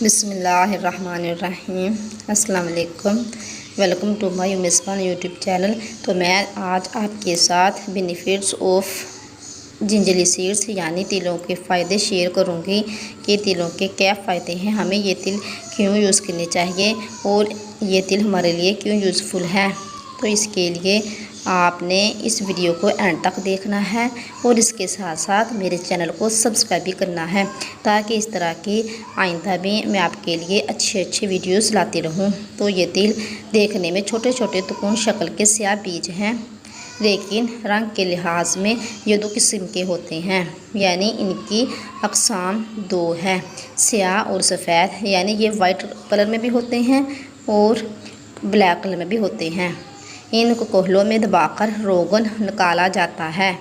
بسم اللہ الرحمن الرحیم۔ السلام علیکم، welcome to my Muskan YouTube channel. تو میں آج آپ کے ساتھ بینیفٹس آف جنجلی سیڈس یعنی تلوں کے فائدے شیئر کروں گی کہ تلوں کے کیا فائدے ہیں، ہمیں یہ تل کیوں یوز کرنے چاہیے اور یہ تل ہمارے لیے کیوں یوزفل ہے۔ تو اس کے لیے آپ نے اس ویڈیو کو اینڈ تک دیکھنا ہے اور اس کے ساتھ ساتھ میرے چینل کو سبسکرائب بھی کرنا ہے تاکہ اس طرح کی آئندہ بھی میں آپ کے لیے اچھے ویڈیوز لاتی رہوں۔ تو یہ تل دیکھنے میں چھوٹے چھوٹے تکون شکل کے سیاہ بیج ہیں، لیکن رنگ کے لحاظ میں یہ دو قسم کے ہوتے ہیں، یعنی ان کی اقسام دو ہیں، سیاہ اور سفید، یعنی یہ وائٹ کلر میں بھی ہوتے ہیں اور بلیک کلر میں بھی ہوتے ہیں۔ ان کو کوہلوں میں دبا کر روغن نکالا جاتا ہے،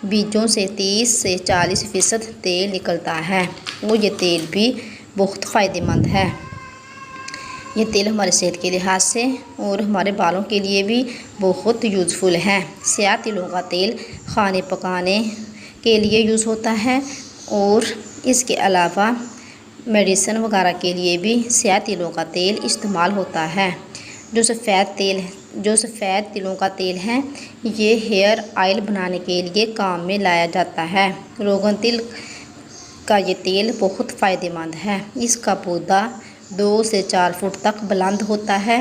بیجوں سے 30 سے 40% تیل نکلتا ہے اور یہ تیل بھی بہت فائدہ مند ہے۔ یہ تیل ہمارے صحت کے لحاظ سے اور ہمارے بالوں کے لیے بھی بہت یوزفل ہے۔ سیاہ تلوں کا تیل کھانے پکانے کے لیے یوز ہوتا ہے اور اس کے علاوہ میڈیسن وغیرہ کے لیے بھی سیاہ تلوں کا تیل استعمال ہوتا ہے۔ جو سفید تلوں کا تیل ہے یہ ہیئر آئل بنانے کے لیے کام میں لایا جاتا ہے۔ روغن تل کا یہ تیل بہت فائدہ مند ہے، اس کا پودا 2 سے 4 فٹ تک بلند ہوتا ہے۔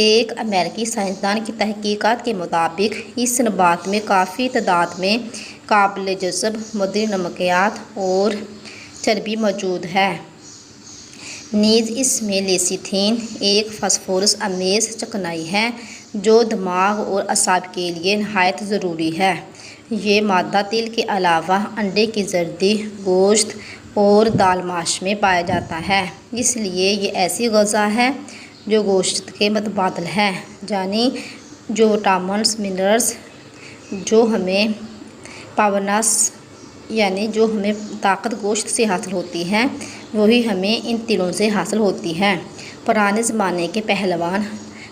ایک امریکی سائنسدان کی تحقیقات کے مطابق اس نبات میں کافی تعداد میں قابل جذب معدنی نمکیات اور چربی موجود ہے۔ نیز اس میں لیسیتھین ایک فاسفورس آمیز چکنائی ہے جو دماغ اور اعصاب کے لیے نہایت ضروری ہے۔ یہ مادہ تل کے علاوہ انڈے کی زردی، گوشت اور دال ماش میں پایا جاتا ہے، اس لیے یہ ایسی غذا ہے جو گوشت کے متبادل ہے، یعنی جو وٹامنز منرلز جو ہمیں جو ہمیں طاقت گوشت سے حاصل ہوتی ہے وہی ہمیں ان تلوں سے حاصل ہوتی ہے۔ پرانے زمانے کے پہلوان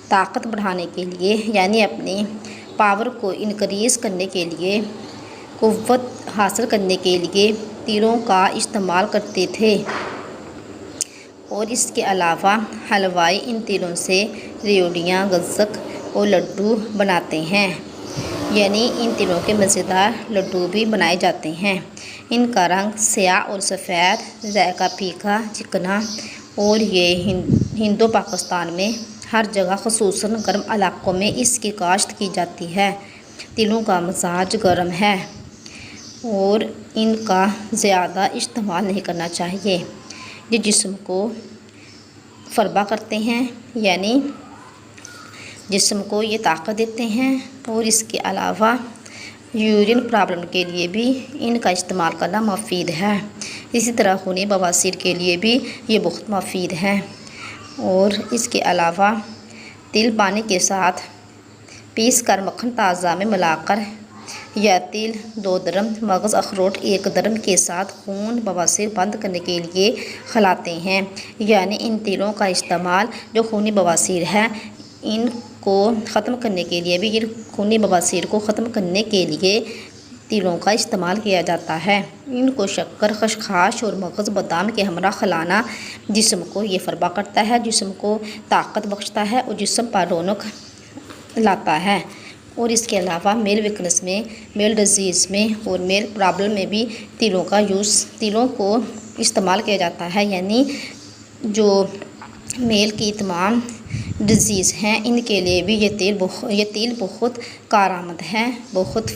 طاقت بڑھانے کے لیے یعنی اپنی پاور کو انکریز کرنے کے لیے، قوت حاصل کرنے کے لیے تلوں کا استعمال کرتے تھے اور اس کے علاوہ حلوائی ان تلوں سے ریوڑیاں، گزک اور لڈو بناتے ہیں، یعنی ان تلوں کے مزیدار لڈو بھی بنائے جاتے ہیں۔ ان کا رنگ سیاہ اور سفید، ذائقہ پھیکا چکنا اور یہ ہند و پاکستان میں ہر جگہ خصوصاً گرم علاقوں میں اس کی کاشت کی جاتی ہے۔ تلوں کا مزاج گرم ہے اور ان کا زیادہ استعمال نہیں کرنا چاہیے، یہ جسم کو فربا کرتے ہیں، یعنی جسم کو یہ طاقت دیتے ہیں اور اس کے علاوہ یورین پرابلم کے لیے بھی ان کا استعمال کرنا مفید ہے۔ اسی طرح خونی بواسیر کے لیے بھی یہ بہت مفید ہے۔ اور اس کے علاوہ تل پانی کے ساتھ پیس کر مکھن تازہ میں ملا کر یا تل 2 درم مغز اخروٹ 1 درم کے ساتھ خون بواسیر بند کرنے کے لیے کھلاتے ہیں، یعنی ان تلوں کا استعمال جو خونی بواسیر ہے ان کو ختم کرنے کے لیے بھی، خونی بواسیر کو ختم کرنے کے لیے تلوں کا استعمال کیا جاتا ہے۔ ان کو شکر، خشخاش اور مغز بادام کے ہمراہ کھلانا جسم کو یہ فربا کرتا ہے، جسم کو طاقت بخشتا ہے اور جسم پر رونق لاتا ہے۔ اور اس کے علاوہ میل ویکنس میں، میل ڈیزیز میں اور میل پرابلم میں بھی تلوں کو استعمال کیا جاتا ہے، یعنی جو میل کی تمام ڈیزیز ہیں ان کے لیے بھی یہ تیل بہت کارآمد ہے، بہت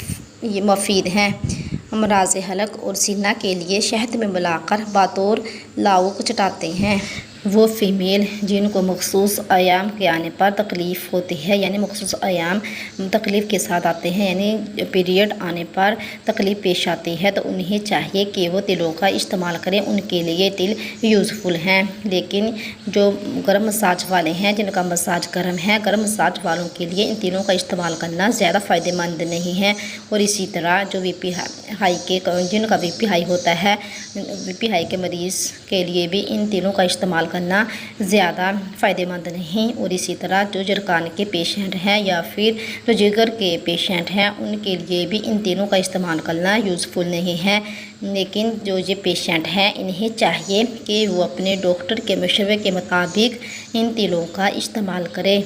مفید ہے۔ امراض حلق اور سینہ کے لیے شہد میں ملا کر بطور لاؤک چٹاتے ہیں وہ فیمیل جن کو مخصوص ایام کے آنے پر تکلیف ہوتی ہے، یعنی مخصوص ایام تکلیف کے ساتھ آتے ہیں، یعنی پیریڈ آنے پر تکلیف پیش آتی ہے تو انہیں چاہیے کہ وہ تلوں کا استعمال کریں، ان کے لیے یہ تل یوزفل ہیں۔ لیکن جو گرم مزاج والے ہیں، جن کا مزاج گرم ہے، گرم مزاج والوں کے لیے ان تلوں کا استعمال کرنا زیادہ فائدہ مند نہیں ہے۔ اور اسی طرح جو جن کا بی پی ہائی ہوتا ہے، بی پی ہائی کے مریض کے لیے بھی ان تلوں کا استعمال کرنا زیادہ فائدہ مند نہیں، اور اسی طرح جو جرثومہ کے پیشنٹ ہیں یا پھر جو جگر کے پیشنٹ ہیں ان کے لیے بھی ان تیلوں کا استعمال کرنا یوزفل نہیں ہے۔ لیکن جو یہ پیشنٹ ہیں انہیں چاہیے کہ وہ اپنے ڈاکٹر کے مشورے کے مطابق ان تیلوں کا استعمال کریں۔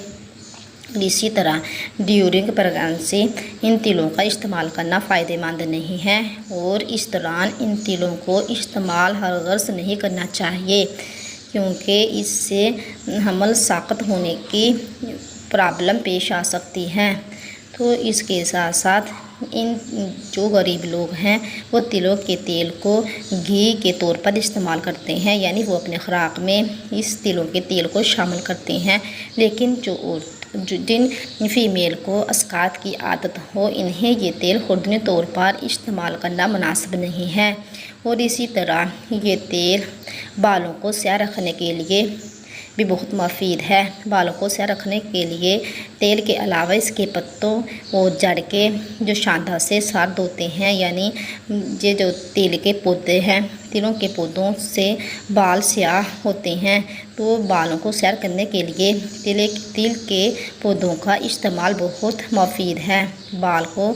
اسی طرح ڈیورنگ پریگننسی ان تیلوں کا استعمال کرنا فائدہ مند نہیں ہے، اور اس دوران ان تیلوں کو استعمال ہرگز نہیں کرنا چاہیے، کیونکہ اس سے حمل ساقط ہونے کی پرابلم پیش آ سکتی ہے۔ تو اس کے ساتھ ساتھ ان جو غریب لوگ ہیں وہ تلوں کے تیل کو گھی کے طور پر استعمال کرتے ہیں، یعنی وہ اپنے خوراک میں اس تلوں کے تیل کو شامل کرتے ہیں، لیکن جن فیمیل کو اسقاط کی عادت ہو انہیں یہ تیل خوردنی طور پر استعمال کرنا مناسب نہیں ہے۔ اور اسی طرح یہ تیل بالوں کو سیاہ رکھنے کے لیے بھی بہت مفید ہے۔ بالوں کو سیاہ رکھنے کے لیے تیل کے علاوہ اس کے پتوں اور جڑ کے جو شاندار سے سرد ہوتے ہیں، یعنی یہ جو تیل کے پودے ہیں، تیلوں کے پودوں سے بال سیاہ ہوتے ہیں، تو بالوں کو سیاہ کرنے کے لیے تیل کے پودوں کا استعمال بہت مفید ہے۔ بال کو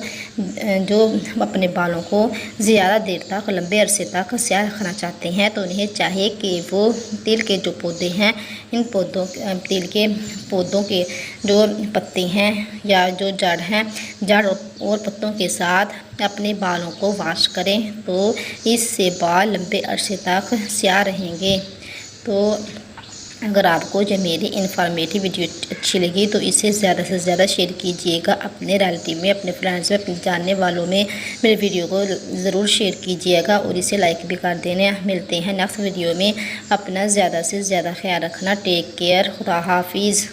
جو اپنے بالوں کو زیادہ دیر تک لمبے عرصے تک سیاہ رکھنا چاہتے ہیں تو انہیں چاہیے کہ وہ تیل کے جو پودے ہیں ان تیل کے پودوں کے جو پتے ہیں یا جو جڑ ہیں، جڑ اور پتوں کے ساتھ اپنے بالوں کو واش کریں، تو اس سے بال لمبے عرصے تک سیاہ رہیں گے۔ تو اگر آپ کو جو میری انفارمیٹیو ویڈیو اچھی لگی تو اسے زیادہ سے زیادہ شیئر کیجیے گا، اپنے ریلیٹیو میں، اپنے فرینڈس میں، اپنے جاننے والوں میں میرے ویڈیو کو ضرور شیئر کیجیے گا اور اسے لائک بھی کر دینا۔ ملتے ہیں نیکسٹ ویڈیو میں، اپنا زیادہ سے زیادہ خیال رکھنا۔ ٹیک کیئر، خدا حافظ۔